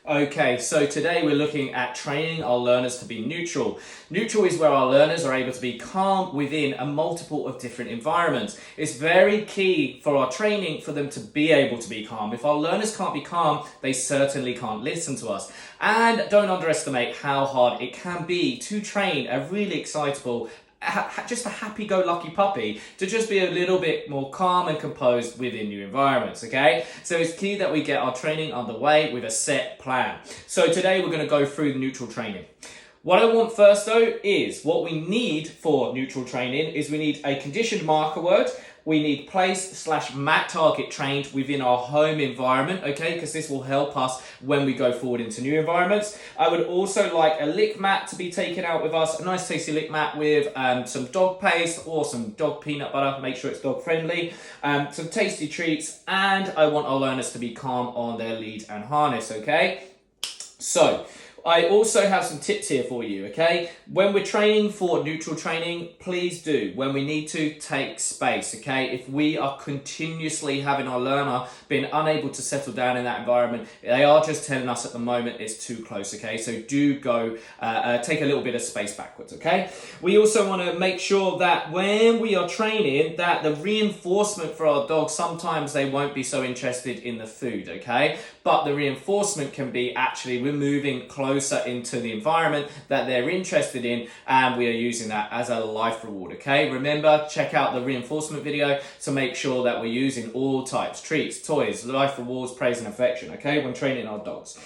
Okay, so today we're looking at training our learners to be neutral. Neutral is where our learners are able to be calm within a multiple of different environments. It's very key for our training for them to be able to be calm. If our learners can't be calm, they certainly can't listen to us. And don't underestimate how hard it can be to train a really excitable just a happy-go-lucky puppy to just be a little bit more calm and composed within new environments, okay? So it's key that we get our training underway with a set plan. So today we're going to go through the neutral training. What I want first though is what we need for neutral training is we need a conditioned marker word. We need place/mat target trained within our home environment, okay, because this will help us when we go forward into new environments. I would also like a lick mat to be taken out with us, a nice tasty lick mat with some dog paste or some dog peanut butter, make sure it's dog friendly, some tasty treats, and I want our learners to be calm on their lead and harness, okay? So, I also have some tips here for you, okay? When we're training for neutral training, please do, when we need to, take space, okay? If we are continuously having our learner being unable to settle down in that environment, they are just telling us at the moment it's too close, okay? So do go, take a little bit of space backwards, okay? We also want to make sure that when we are training, that the reinforcement for our dogs, sometimes they won't be so interested in the food, okay? But the reinforcement can be actually we're moving closer into the environment that they're interested in, and we are using that as a life reward, okay? Remember, check out the reinforcement video to make sure that we're using all types, treats, toys, life rewards, praise and affection, okay, when training our dogs.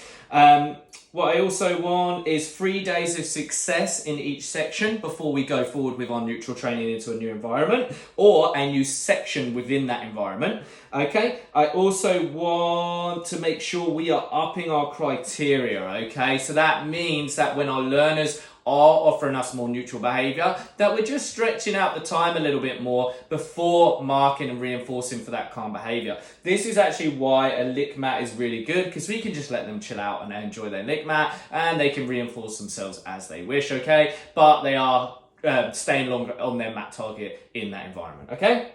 What I also want is 3 days of success in each section before we go forward with our neutral training into a new environment or a new section within that environment. Okay, I also want to make sure we are upping our criteria, okay? So that means that when our learners are offering us more neutral behavior, that we're just stretching out the time a little bit more before marking and reinforcing for that calm behavior. This is actually why a lick mat is really good, because we can just let them chill out and enjoy their lick mat, and they can reinforce themselves as they wish, okay? But they are staying longer on their mat target in that environment, okay?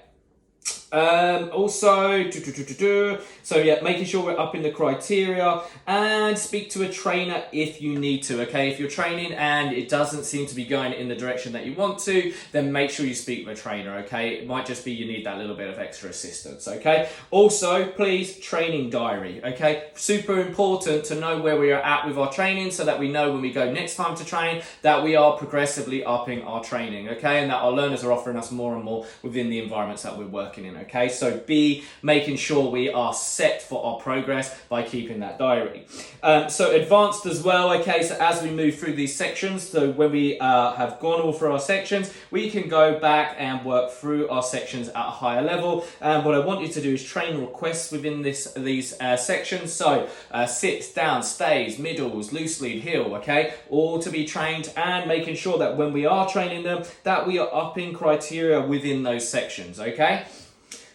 So yeah, making sure we're upping the criteria, and speak to a trainer if you need to, okay? If you're training and it doesn't seem to be going in the direction that you want to, then make sure you speak with a trainer, okay? It might just be you need that little bit of extra assistance, okay? Also, please, training diary, okay? Super important to know where we are at with our training so that we know when we go next time to train that we are progressively upping our training, okay? And that our learners are offering us more and more within the environments that we're working in, okay? So be making sure we are set for our progress by keeping that diary. So advanced as well, okay? So as we move through these sections, so when we have gone all through our sections, we can go back and work through our sections at a higher level. And what I want you to do is train requests within these sections. So sits, down, stays, middles, loose lead, heel, okay? All to be trained, and making sure that when we are training them, that we are upping criteria within those sections, okay?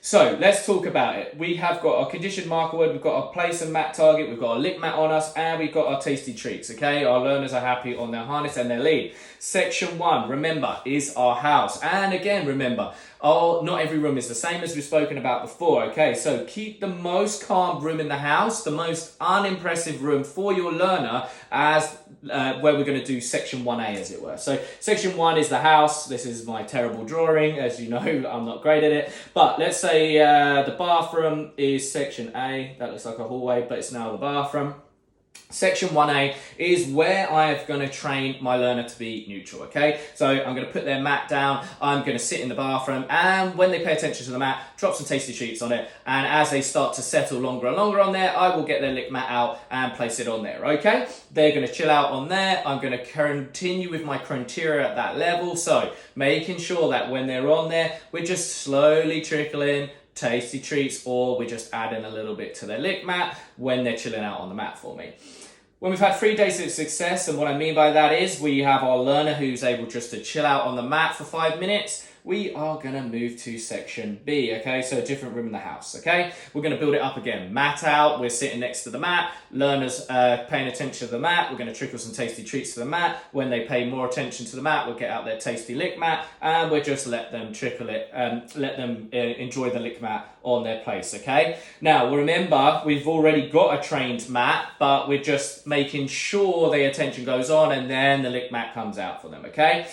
So let's talk about it. We have got our conditioned marker word, we've got our place and mat target, we've got our lick mat on us, and we've got our tasty treats, okay? Our learners are happy on their harness and their lead. Section 1, remember, is our house. And again, remember, not every room is the same as we've spoken about before, okay? So keep the most calm room in the house, the most unimpressive room for your learner as where we're going to do section 1A, as it were. So section 1 is the house. This is my terrible drawing. As you know, I'm not great at it. But let's say the bathroom is section A. That looks like a hallway, but it's now the bathroom. Section 1A is where I am going to train my learner to be neutral, okay? So I'm going to put their mat down, I'm going to sit in the bathroom, and when they pay attention to the mat, drop some tasty treats on it, and as they start to settle longer and longer on there, I will get their lick mat out and place it on there, okay? They're going to chill out on there, I'm going to continue with my criteria at that level, so making sure that when they're on there, we're just slowly trickling tasty treats, or we're just adding a little bit to their lick mat when they're chilling out on the mat for me. When we've had 3 days of success, and what I mean by that is we have our learner who's able just to chill out on the mat for 5 minutes, we are going to move to section B, okay? So a different room in the house, okay? We're going to build it up again. Mat out, we're sitting next to the mat. Learners paying attention to the mat. We're going to trickle some tasty treats to the mat. When they pay more attention to the mat, we'll get out their tasty lick mat, and we'll just let them trickle it, let them enjoy the lick mat on their place, okay? Now, remember, we've already got a trained mat, but we're just making sure their attention goes on, and then the lick mat comes out for them, okay?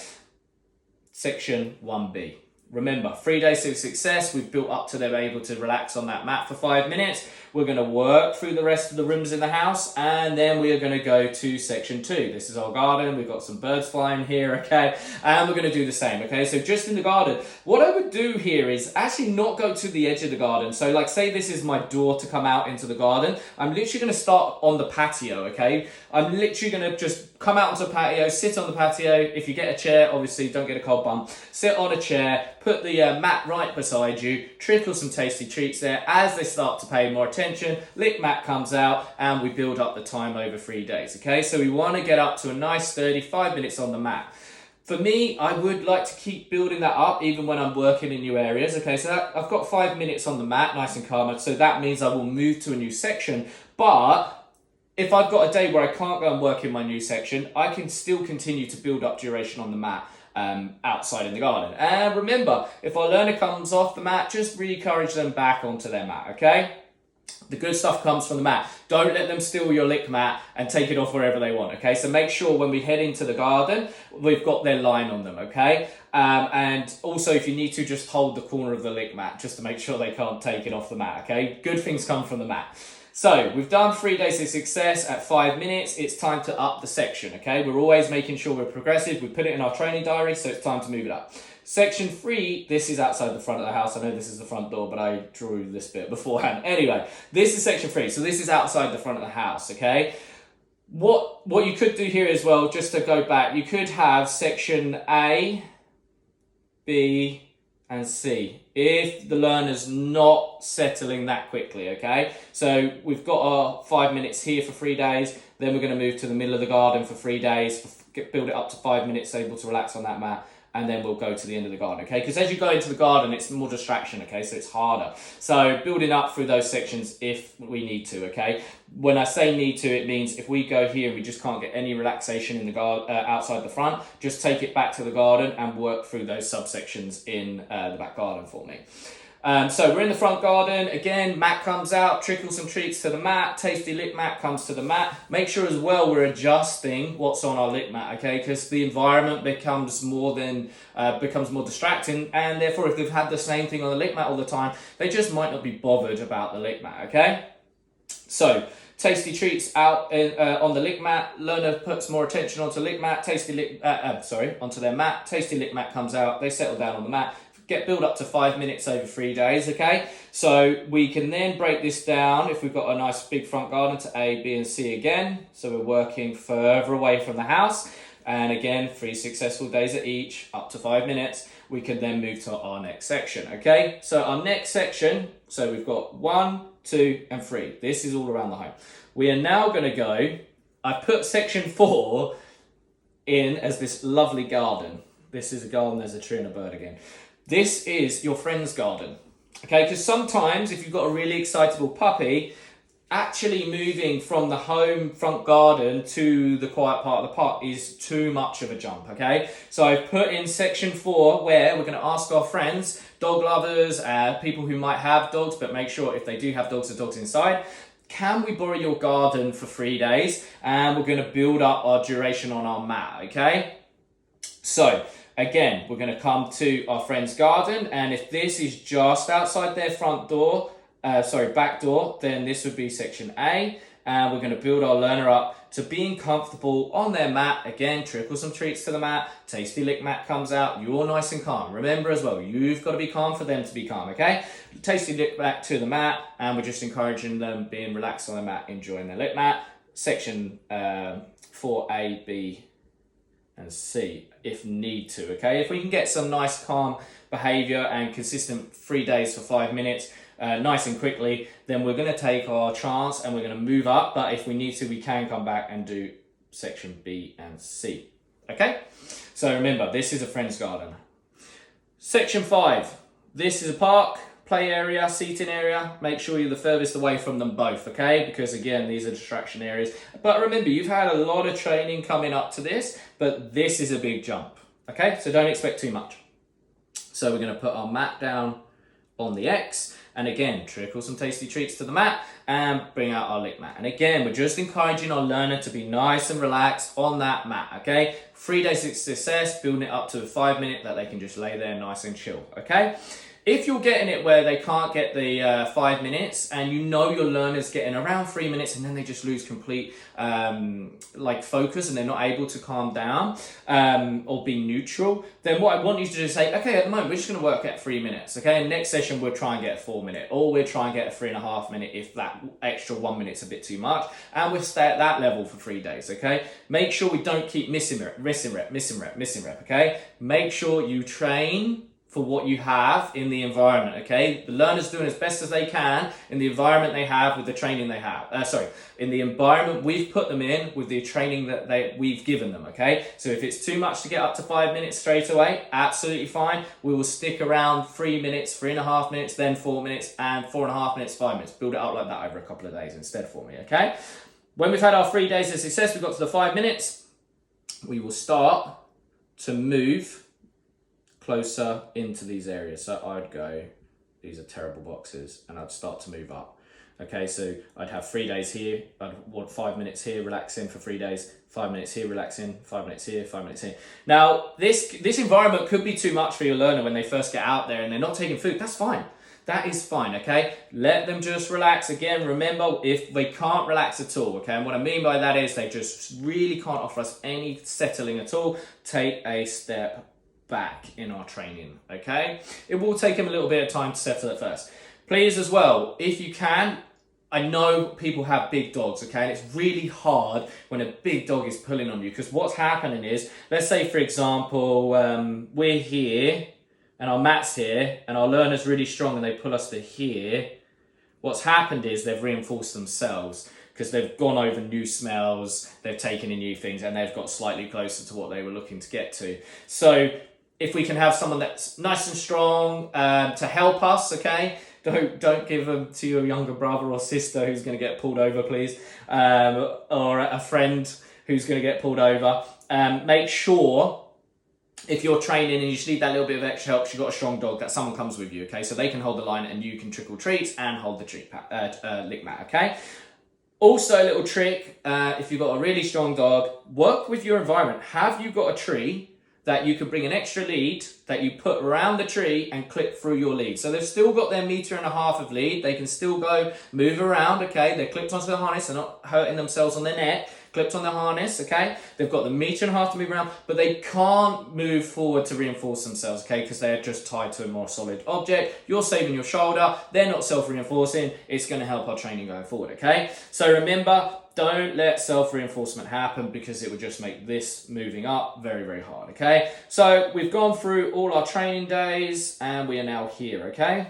Section 1B. Remember, 3 days to success. We've built up to them able to relax on that mat for 5 minutes. We're going to work through the rest of the rooms in the house, and then we are going to go to section 2. This is our garden. We've got some birds flying here, okay? And we're going to do the same, okay? So just in the garden, what I would do here is actually not go to the edge of the garden. So like say this is my door to come out into the garden. I'm literally going to start on the patio, okay? I'm literally going to just come out onto the patio, sit on the patio. If you get a chair, obviously don't get a cold bum. Sit on a chair, put the mat right beside you, trickle some tasty treats there. As they start to pay more attention, lick mat comes out, and we build up the time over 3 days, okay? So we want to get up to a nice 35 minutes on the mat. For me, I would like to keep building that up even when I'm working in new areas, okay? So I've got 5 minutes on the mat, nice and calm, so that means I will move to a new section, but if I've got a day where I can't go and work in my new section, I can still continue to build up duration on the mat outside in the garden. And remember, if our learner comes off the mat, just re-encourage them back onto their mat, okay? The good stuff comes from the mat. Don't let them steal your lick mat and take it off wherever they want, okay? So make sure when we head into the garden, we've got their line on them, okay? And also, if you need to, just hold the corner of the lick mat just to make sure they can't take it off the mat, okay? Good things come from the mat. So we've done 3 days of success at 5 minutes. It's time to up the section, okay? We're always making sure we're progressive. We put it in our training diary, so it's time to move it up. Section 3, this is outside the front of the house. I know this is the front door, but I drew this bit beforehand. Anyway, this is section 3. So this is outside the front of the house, okay? What you could do here as well, just to go back, you could have section A, B, and C if the learner's not settling that quickly, okay? So we've got our 5 minutes here for 3 days, then we're going to move to the middle of the garden for 3 days, build it up to 5 minutes, able to relax on that mat, and then we'll go to the end of the garden, okay? Because as you go into the garden, it's more distraction, okay? So it's harder. So building up through those sections if we need to, okay? When I say need to, it means if we go here and we just can't get any relaxation in the garden outside the front, just take it back to the garden and work through those subsections in the back garden for me. So we're in the front garden. Again, mat comes out, trickle some treats to the mat, tasty lick mat comes to the mat. Make sure as well we're adjusting what's on our lick mat, okay? Because the environment becomes more distracting, and therefore if they've had the same thing on the lick mat all the time, they just might not be bothered about the lick mat, okay? So tasty treats out on the lick mat. Learner puts more attention onto lick mat. Onto their mat. Tasty lick mat comes out. They settle down on the mat. Build up to 5 minutes over 3 days, okay? So we can then break this down if we've got a nice big front garden to A, B, and C again. So we're working further away from the house. And again, 3 successful days at each, up to 5 minutes. We can then move to our next section, okay? So our next section, so we've got 1, 2, and 3. This is all around the home. We are now going to go, I put section 4 in as this lovely garden. This is a garden, there's a tree and a bird again. This is your friend's garden, okay? Because sometimes if you've got a really excitable puppy, actually moving from the home front garden to the quiet part of the park is too much of a jump, okay? So I've put in section 4 where we're going to ask our friends, dog lovers, people who might have dogs, but make sure if they do have dogs, the dog's inside. Can we borrow your garden for 3 days? And we're going to build up our duration on our mat, okay? So again, we're going to come to our friend's garden, and if this is just outside their back door, then this would be section A, and we're going to build our learner up to being comfortable on their mat. Again, trickle some treats to the mat, tasty lick mat comes out, you're nice and calm. Remember as well, you've got to be calm for them to be calm, okay? Tasty lick mat to the mat, and we're just encouraging them being relaxed on the mat, enjoying their lick mat. Section 4A, B, and C if need to, okay? If we can get some nice calm behavior and consistent 3 days for 5 minutes, nice and quickly, then we're going to take our chance and we're going to move up, but if we need to, we can come back and do section B and C, okay? So remember, this is a friend's garden. Section 5. This is a park, play area, seating area. Make sure you're the furthest away from them both, okay? Because again, these are distraction areas. But remember, you've had a lot of training coming up to this, but this is a big jump, okay? So don't expect too much. So we're gonna put our mat down on the X, and again, trickle some tasty treats to the mat and bring out our lick mat. And again, we're just encouraging our learner to be nice and relaxed on that mat, okay? 3 days of success, building it up to a 5 minute that they can just lay there nice and chill, okay? If you're getting it where they can't get the 5 minutes and you know your learner's getting around 3 minutes and then they just lose complete focus and they're not able to calm down or be neutral, then what I want you to do is say, okay, at the moment we're just going to work at 3 minutes, okay? And next session we'll try and get a 4 minute, or we'll try and get a 3.5 minute if that extra 1 minute's a bit too much, and we'll stay at that level for 3 days, okay? Make sure we don't keep missing rep, okay? Make sure you train for what you have in the environment, okay? The learner's doing as best as they can in the environment they have with the training they have. In the environment we've put them in with the training that we've given them, okay? So if it's too much to get up to 5 minutes straight away, absolutely fine. We will stick around 3 minutes, 3.5 minutes, then 4 minutes, and 4.5 minutes, 5 minutes. Build it up like that over a couple of days instead for me, okay? When we've had our 3 days of success, we've got to the 5 minutes, we will start to move closer into these areas. So I'd go, these are terrible boxes, and I'd start to move up. Okay, so I'd have 3 days here, I'd want 5 minutes here, relaxing for 3 days, 5 minutes here, relaxing, 5 minutes here, 5 minutes here. Now, this environment could be too much for your learner when they first get out there and they're not taking food. That's fine. That is fine, okay? Let them just relax. Again, remember, if they can't relax at all, okay? And what I mean by that is they just really can't offer us any settling at all. Take a step back in our training, okay? It will take them a little bit of time to settle at first. Please as well, if you can, I know people have big dogs, okay? And it's really hard when a big dog is pulling on you, because what's happening is, let's say for example, we're here and our mat's here and our learner's really strong and they pull us to here. What's happened is they've reinforced themselves because they've gone over new smells, they've taken in new things, and they've got slightly closer to what they were looking to get to. So if we can have someone that's nice and strong to help us, okay? Don't give them to your younger brother or sister who's going to get pulled over, please, or a friend who's going to get pulled over. Make sure, if you're training and you just need that little bit of extra help, you've got a strong dog, that someone comes with you, okay? So they can hold the line and you can trickle treats and hold the lick mat, okay? Also, a little trick, if you've got a really strong dog, work with your environment. Have you got a tree that you could bring an extra lead that you put around the tree and clip through your lead? So they've still got their 1.5 meters of lead. They can still go move around, okay? They're clipped onto the harness. They're not hurting themselves on their neck. Clipped on the harness, okay? They've got the 1.5 meters to move around, but they can't move forward to reinforce themselves, okay? Because they're just tied to a more solid object. You're saving your shoulder. They're not self-reinforcing. It's going to help our training going forward, okay? So remember, don't let self-reinforcement happen, because it would just make this moving up very, very hard, okay? So we've gone through all our training days and we are now here, okay?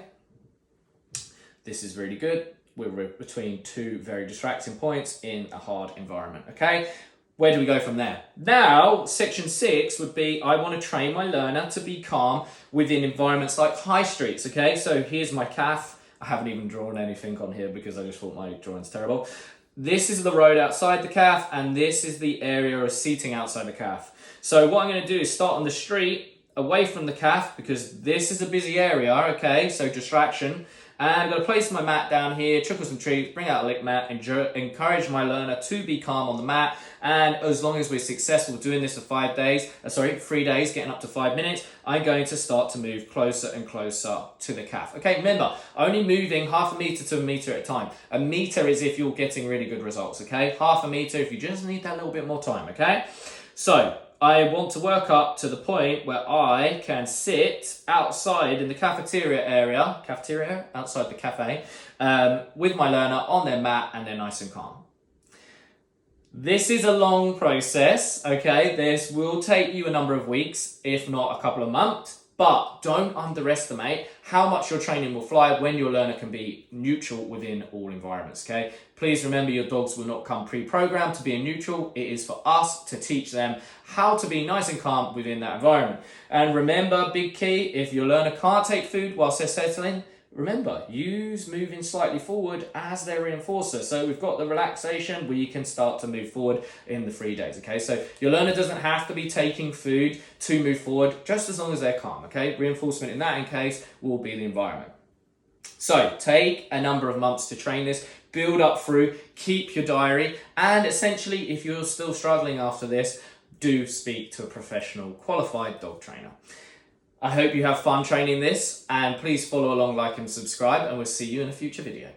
This is really good. We're between two very distracting points in a hard environment, okay? Where do we go from there? Now, section 6 would be, I want to train my learner to be calm within environments like high streets, okay? So here's my calf. I haven't even drawn anything on here because I just thought my drawing's terrible. This is the road outside the calf, and this is the area of seating outside the calf. So what I'm going to do is start on the street, away from the calf, because this is a busy area, okay? So distraction. And I'm going to place my mat down here, trickle some treats, bring out a lick mat, and encourage my learner to be calm on the mat. And as long as we're successful doing this for 3 days, getting up to 5 minutes, I'm going to start to move closer and closer to the calf. Okay, remember, only moving 0.5 meter to 1 meter at a time. 1 meter is if you're getting really good results, okay? 0.5 meter if you just need that little bit more time, okay? So I want to work up to the point where I can sit outside in the cafeteria outside the cafe, with my learner on their mat, and they're nice and calm. This is a long process, okay? This will take you a number of weeks, if not a couple of months, But don't underestimate how much your training will fly when your learner can be neutral within all environments, okay? Please remember your dogs will not come pre-programmed to be a neutral. It is for us to teach them how to be nice and calm within that environment. And remember, big key, if your learner can't take food whilst they're settling, remember, use moving slightly forward as their reinforcer. So we've got the relaxation where you can start to move forward in the 3 days, okay? So your learner doesn't have to be taking food to move forward, just as long as they're calm, okay? Reinforcement in that case will be the environment. So take a number of months to train this, build up through, keep your diary, and essentially, if you're still struggling after this, do speak to a professional qualified dog trainer. I hope you have fun training this, and please follow along, like and subscribe, and we'll see you in a future video.